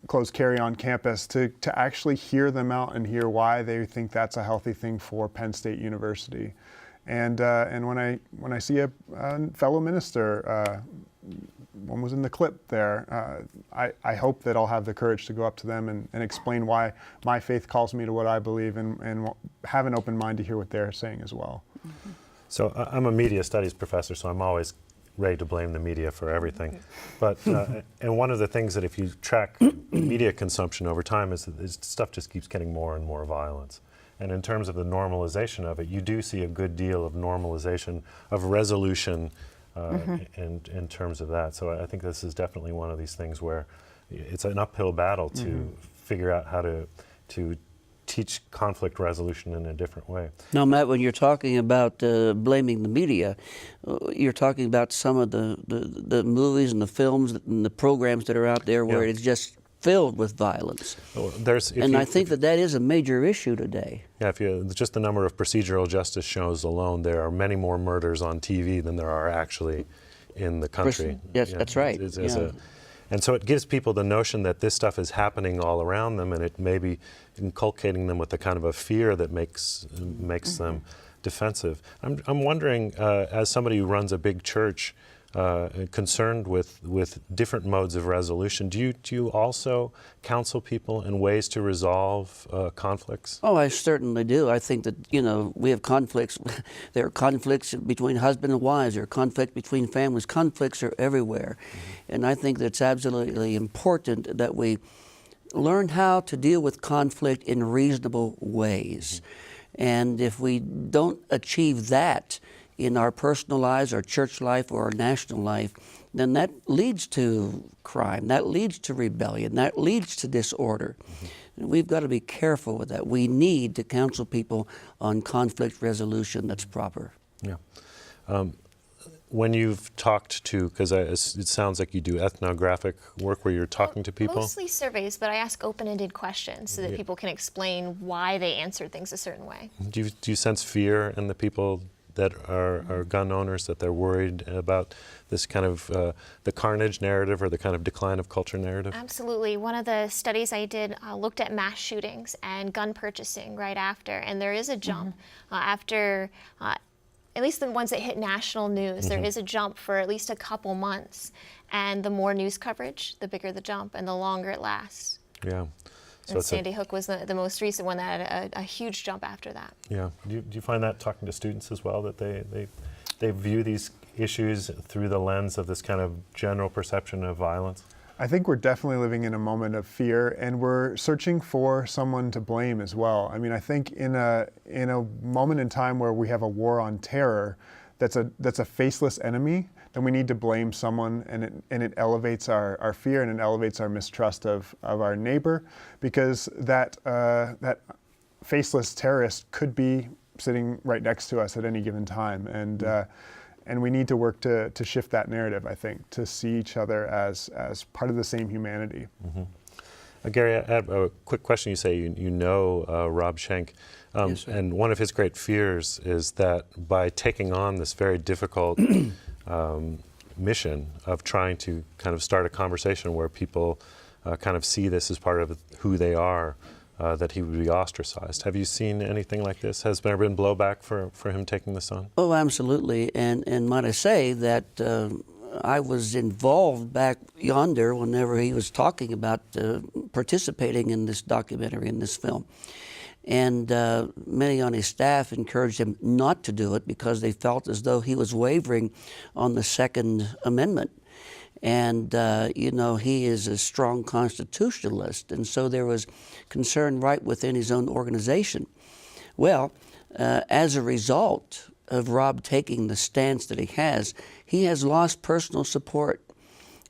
closed carry on campus to actually hear them out and hear why they think that's a healthy thing for Penn State University. And when I see a fellow minister, one was in the clip there, I hope that I'll have the courage to go up to them and explain why my faith calls me to what I believe, and have an open mind to hear what they're saying as well. So I'm a media studies professor, so I'm always ready to blame the media for everything. But and one of the things that if you track media consumption over time is that this stuff just keeps getting more and more violence. And in terms of the normalization of it, you do see a good deal of normalization of resolution in terms of that. So I think this is definitely one of these things where it's an uphill battle to figure out how to teach conflict resolution in a different way. Now, Matt, when you're talking about blaming the media, you're talking about some of the movies and the films and the programs that are out there where it's just filled with violence. I think that is a major issue today. Yeah, just the number of procedural justice shows alone, there are many more murders on TV than there are actually in the country. Yes, that's right. And so it gives people the notion that this stuff is happening all around them, and it may be inculcating them with a kind of a fear that makes them defensive. I'm wondering, as somebody who runs a big church, concerned with different modes of resolution, do you also counsel people in ways to resolve conflicts? Oh, I certainly do. I think that, we have conflicts. There are conflicts between husband and wives. There are conflicts between families. Conflicts are everywhere. And I think that it's absolutely important that we learn how to deal with conflict in reasonable ways. And if we don't achieve that in our personal lives, our church life, or our national life, then that leads to crime, that leads to rebellion, that leads to disorder. And we've got to be careful with that. We need to counsel people on conflict resolution that's proper. Yeah. When you've talked to, because it sounds like you do ethnographic work where you're talking to people? Mostly surveys, but I ask open-ended questions so that people can explain why they answered things a certain way. Do you sense fear in the people that are gun owners, that they're worried about this kind of the carnage narrative or the kind of decline of culture narrative? Absolutely. One of the studies I did looked at mass shootings and gun purchasing right after, and there is a jump after, at least the ones that hit national news, there is a jump for at least a couple months. And the more news coverage, the bigger the jump and the longer it lasts. Yeah. So and Sandy Hook was the most recent one that had a huge jump after that. Yeah. Do you find that talking to students as well, that they view these issues through the lens of this kind of general perception of violence? I think we're definitely living in a moment of fear, and we're searching for someone to blame as well. I mean, I think in a moment in time where we have a war on terror that's a faceless enemy, then we need to blame someone, and it elevates our fear, and it elevates our mistrust of our neighbor, because that faceless terrorist could be sitting right next to us at any given time, and we need to work to shift that narrative, I think, to see each other as part of the same humanity. Gary, I have a quick question. You say you know Rob Schenck, Yes, and one of his great fears is that by taking on this very difficult mission of trying to kind of start a conversation where people kind of see this as part of who they are, that he would be ostracized. Have you seen anything like this? Has there been blowback for him taking this on? Oh, absolutely. And might I say that I was involved back yonder whenever he was talking about participating in this documentary, in this film. And many on his staff encouraged him not to do it because they felt as though he was wavering on the Second Amendment. And, you know, he is a strong constitutionalist, and so there was concern right within his own organization. Well, as a result of Rob taking the stance that he has lost personal support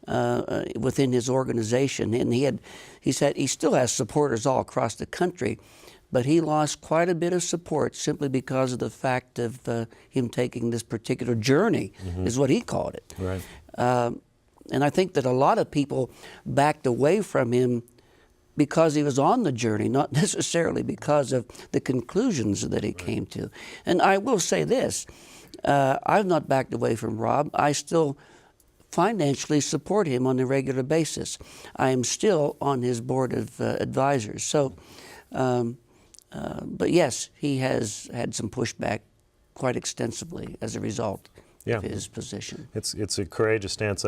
within his organization, and he still has supporters all across the country, but he lost quite a bit of support simply because of the fact of him taking this particular journey, is what he called it. Right. And I think that a lot of people backed away from him because he was on the journey, not necessarily because of the conclusions that he came to. And I will say this, I've not backed away from Rob. I still financially support him on a regular basis. I am still on his board of advisors. So, but yes, he has had some pushback quite extensively as a result of his position. It's a courageous stance.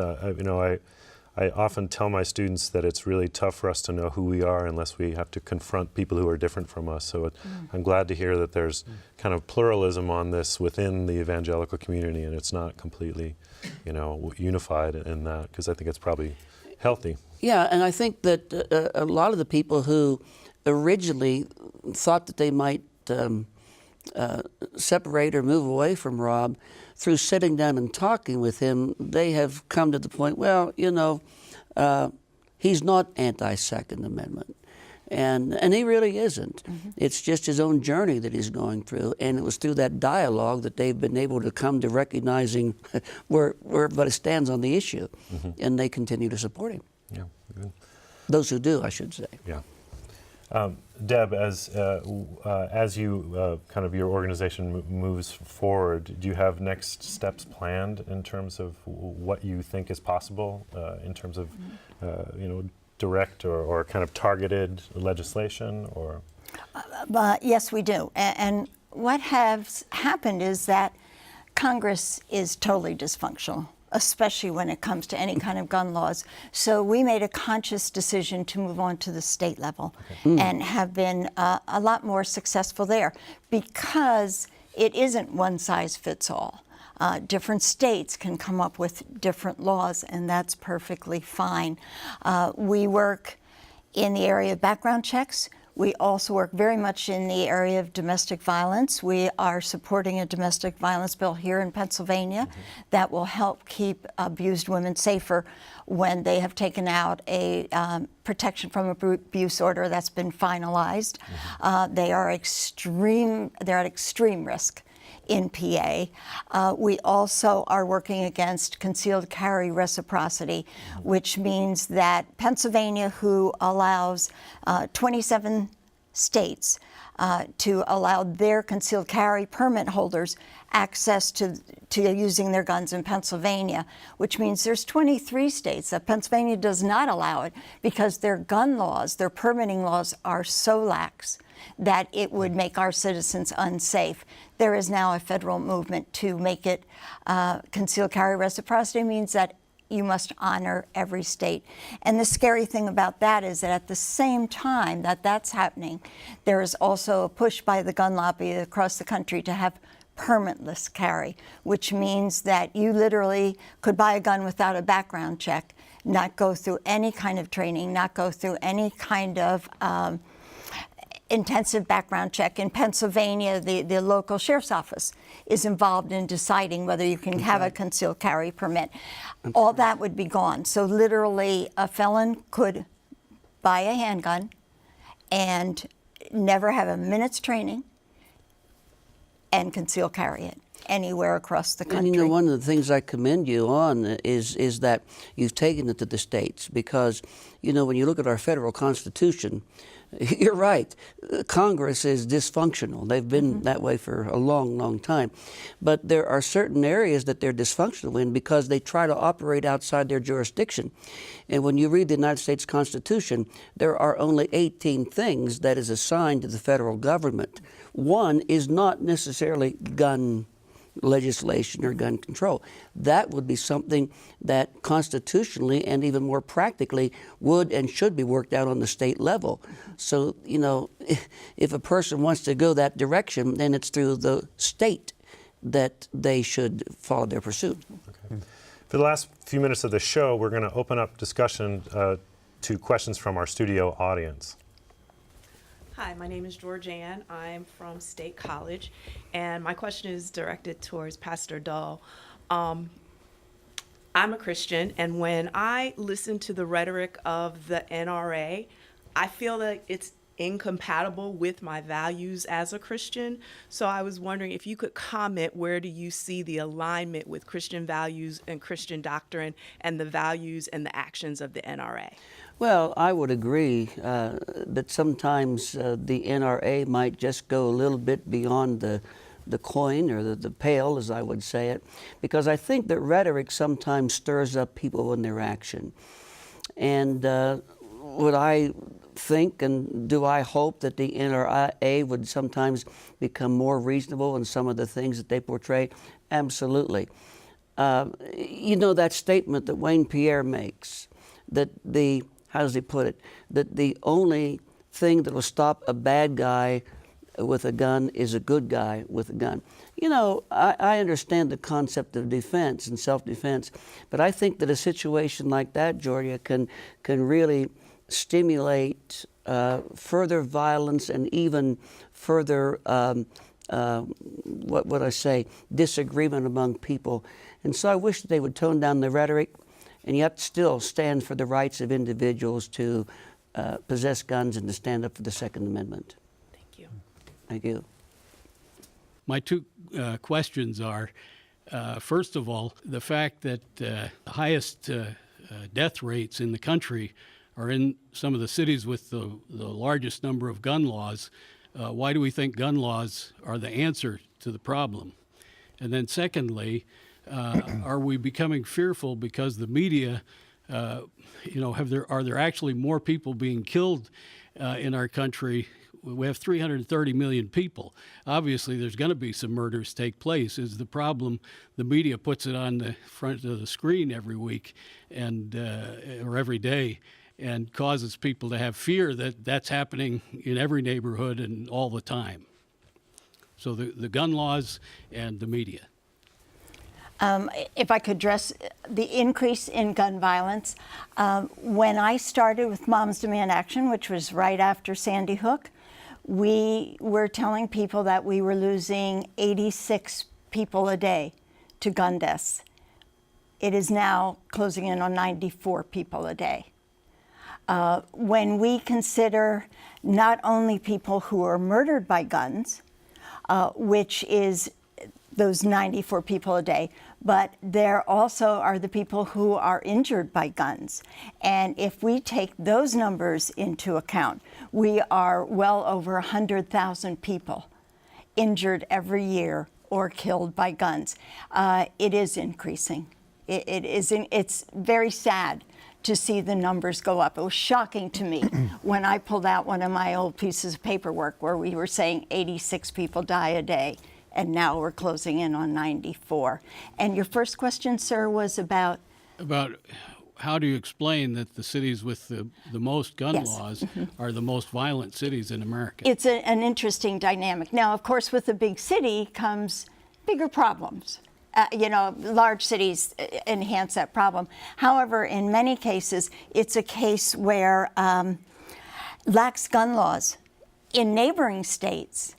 I often tell my students that it's really tough for us to know who we are unless we have to confront people who are different from us. So I'm glad to hear that there's kind of pluralism on this within the evangelical community, and it's not completely, unified in that, because I think it's probably healthy. Yeah, and I think that a lot of the people who originally thought that they might separate or move away from Rob, through sitting down and talking with him, they have come to the point, well, he's not anti-Second Amendment. And he really isn't. It's just his own journey that he's going through, and it was through that dialogue that they've been able to come to recognizing where everybody stands on the issue, and they continue to support him. Yeah, good. Those who do, I should say. Yeah. Deb, as you kind of your organization moves forward, do you have next steps planned in terms of what you think is possible in terms of direct or kind of targeted legislation? Or yes, we do. And what has happened is that Congress is totally dysfunctional, especially when it comes to any kind of gun laws. So we made a conscious decision to move on to the state level and have been a lot more successful there because it isn't one size fits all. Different states can come up with different laws, and that's perfectly fine. We work in the area of background checks. We also work very much in the area of domestic violence. We are supporting a domestic violence bill here in Pennsylvania that will help keep abused women safer when they have taken out a protection from abuse order that's been finalized. They're at extreme risk in PA. We also are working against concealed carry reciprocity, which means that Pennsylvania, who allows 27 states to allow their concealed carry permit holders access to using their guns in Pennsylvania, which means there's 23 states that Pennsylvania does not allow it because their gun laws, their permitting laws are so lax that it would make our citizens unsafe. There is now a federal movement to make it concealed carry reciprocity means that you must honor every state. And the scary thing about that is that at the same time that that's happening, there is also a push by the gun lobby across the country to have permitless carry, which means that you literally could buy a gun without a background check, not go through any kind of training, not go through any kind of intensive background check. In Pennsylvania, the local sheriff's office is involved in deciding whether you can have a concealed carry permit. All that would be gone. So literally a felon could buy a handgun and never have a minute's training and conceal carry it anywhere across the country. And one of the things I commend you on is that you've taken it to the states, because when you look at our federal Constitution, you're right, Congress is dysfunctional. They've been that way for a long, long time. But there are certain areas that they're dysfunctional in because they try to operate outside their jurisdiction. And when you read the United States Constitution, there are only 18 things that is assigned to the federal government. One is not necessarily gun legislation or gun control. That would be something that constitutionally and even more practically would and should be worked out on the state level. So, you know, if a person wants to go that direction, then it's through the state that they should follow their pursuit. Okay. For the last few minutes of the show, we're going to open up discussion to questions from our studio audience. Hi, my name is Georgianne. I'm from State College, and my question is directed towards Pastor Dahl. I'm a Christian, and when I listen to the rhetoric of the NRA, I feel that it's incompatible with my values as a Christian. So I was wondering if you could comment, where do you see the alignment with Christian values and Christian doctrine and the values and the actions of the NRA? Well, I would agree that sometimes the NRA might just go a little bit beyond the coin or the pale, as I would say it, because I think that rhetoric sometimes stirs up people in their action. And would I think and do I hope that the NRA would sometimes become more reasonable in some of the things that they portray? Absolutely. You know that statement that Wayne Pierre makes, that how does he put it? That the only thing that will stop a bad guy with a gun is a good guy with a gun. You know, I understand the concept of defense and self-defense, but I think that a situation like that, Georgia, can really stimulate further violence and even further, what would I say, disagreement among people. And so I wish that they would tone down the rhetoric and yet still stand for the rights of individuals to possess guns and to stand up for the Second Amendment. Thank you. Thank you. My two questions are, first of all, the fact that the highest death rates in the country are in some of the cities with the largest number of gun laws. Why do we think gun laws are the answer to the problem? And then secondly, are we becoming fearful because the media, are there actually more people being killed in our country? We have 330 million people. Obviously, there's going to be some murders take place. Is the problem the media puts it on the front of the screen every week and or every day, and causes people to have fear that that's happening in every neighborhood and all the time? So the gun laws and the media. If I could address the increase in gun violence, when I started with Moms Demand Action, which was right after Sandy Hook, we were telling people that we were losing 86 people a day to gun deaths. It is now closing in on 94 people a day. When we consider not only people who are murdered by guns, which is those 94 people a day, but there also are the people who are injured by guns. And if we take those numbers into account, we are well over 100,000 people injured every year or killed by guns. It is increasing. It's very sad to see the numbers go up. It was shocking to me when I pulled out one of my old pieces of paperwork where we were saying 86 people die a day, and now we're closing in on 94. And your first question, sir, was about how do you explain that the cities with the most gun laws are the most violent cities in America? It's an interesting dynamic. Now, of course, with a big city comes bigger problems. Large cities enhance that problem. However, in many cases, it's a case where lax gun laws in neighboring states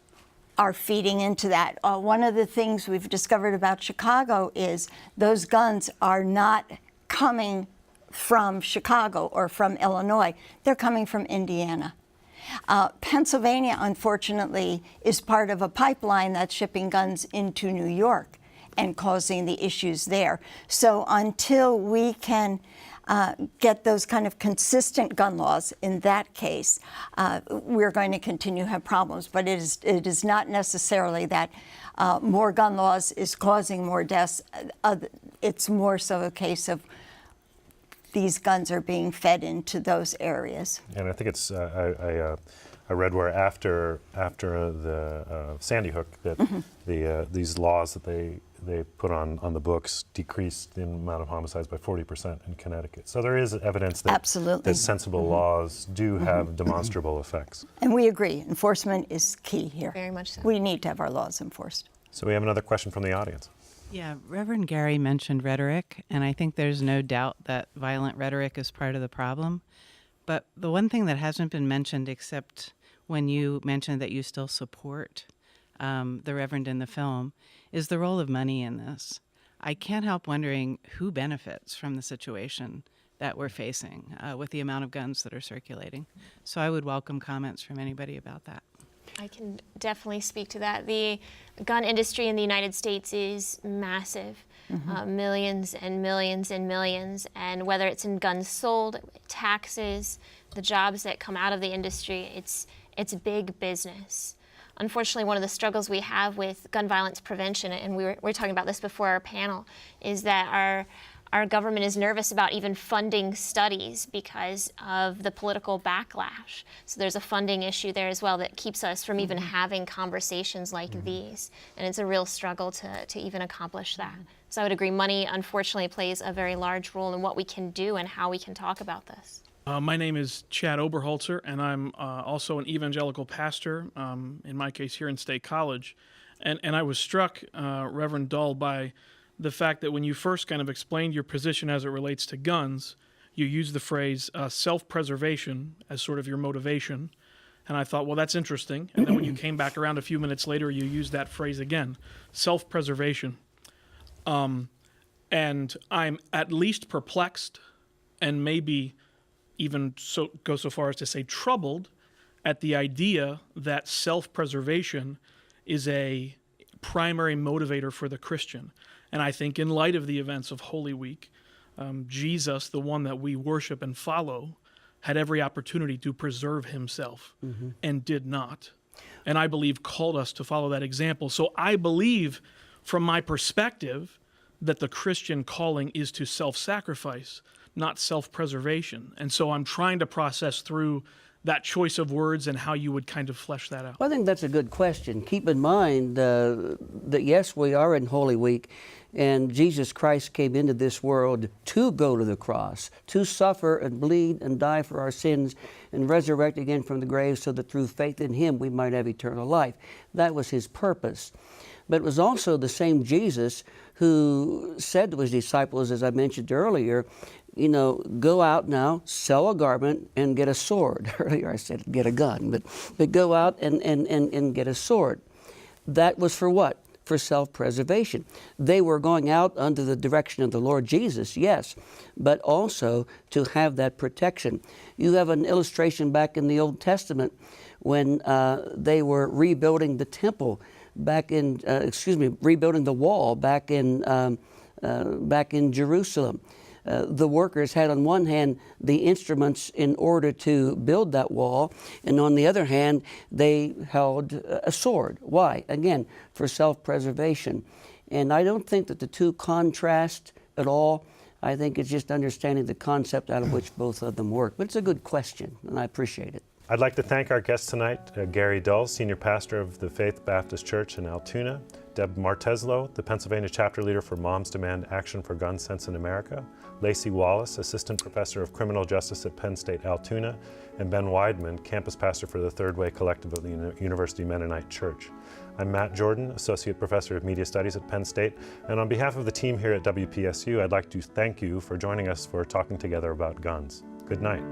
are feeding into that. One of the things we've discovered about Chicago is those guns are not coming from Chicago or from Illinois. They're coming from Indiana. Pennsylvania, unfortunately, is part of a pipeline that's shipping guns into New York and causing the issues there. So until we can get those kind of consistent gun laws in that case, we're going to continue to have problems. But it is not necessarily that more gun laws is causing more deaths. It's more so a case of these guns are being fed into those areas. And I think it's, I read where after the Sandy Hook that these laws that they put on the books decreased the amount of homicides by 40% in Connecticut. So there is evidence that, Absolutely. that sensible laws do have demonstrable effects. And we agree, enforcement is key here. Very much so. We need to have our laws enforced. So we have another question from the audience. Yeah, Reverend Gary mentioned rhetoric, and I think there's no doubt that violent rhetoric is part of the problem. But the one thing that hasn't been mentioned, except when you mentioned that you still support the Reverend in the film, is the role of money in this. I can't help wondering who benefits from the situation that we're facing with the amount of guns that are circulating. So I would welcome comments from anybody about that. I can definitely speak to that. The gun industry in the United States is massive. Millions and millions and millions, and whether it's in guns sold, taxes, the jobs that come out of the industry, it's big business. Unfortunately, one of the struggles we have with gun violence prevention, and we were talking about this before our panel, is that our government is nervous about even funding studies because of the political backlash. So there's a funding issue there as well that keeps us from even having conversations like these. And it's a real struggle to even accomplish that. So I would agree, money unfortunately plays a very large role in what we can do and how we can talk about this. My name is Chad Oberholzer, and I'm also an evangelical pastor, in my case here in State College. And I was struck, Reverend Dahl, by the fact that when you first kind of explained your position as it relates to guns, you used the phrase self-preservation as sort of your motivation. And I thought, well, that's interesting. And then when you came back around a few minutes later, you used that phrase again, self-preservation. And I'm at least perplexed and maybe even go so far as to say troubled at the idea that self-preservation is a primary motivator for the Christian. And I think in light of the events of Holy Week, Jesus, the one that we worship and follow, had every opportunity to preserve himself and did not. And I believe called us to follow that example. So I believe, from my perspective, that the Christian calling is to self-sacrifice, not self-preservation. And so I'm trying to process through that choice of words and how you would kind of flesh that out. Well, I think that's a good question. Keep in mind that, yes, we are in Holy Week, and Jesus Christ came into this world to go to the cross, to suffer and bleed and die for our sins and resurrect again from the grave so that through faith in Him we might have eternal life. That was His purpose. But it was also the same Jesus who said to His disciples, as I mentioned earlier, you know, go out now, sell a garment, and get a sword. Earlier I said get a gun, but go out and get a sword. That was for what? For self-preservation. They were going out under the direction of the Lord Jesus, yes, but also to have that protection. You have an illustration back in the Old Testament when they were rebuilding the temple back in, rebuilding the wall back in Jerusalem. The workers had on one hand the instruments in order to build that wall, and on the other hand they held a sword. Why? Again, for self-preservation. And I don't think that the two contrast at all. I think it's just understanding the concept out of which both of them work. But it's a good question, and I appreciate it. I'd like to thank our guest tonight, Gary Dahl, Senior Pastor of the Faith Baptist Church in Altoona, Deb Marteslow, the Pennsylvania Chapter Leader for Moms Demand Action for Gun Sense in America, Lacey Wallace, Assistant Professor of Criminal Justice at Penn State Altoona, and Ben Weidman, Campus Pastor for the Third Way Collective of the University Mennonite Church. I'm Matt Jordan, Associate Professor of Media Studies at Penn State, and on behalf of the team here at WPSU, I'd like to thank you for joining us for Talking Together About Guns. Good night.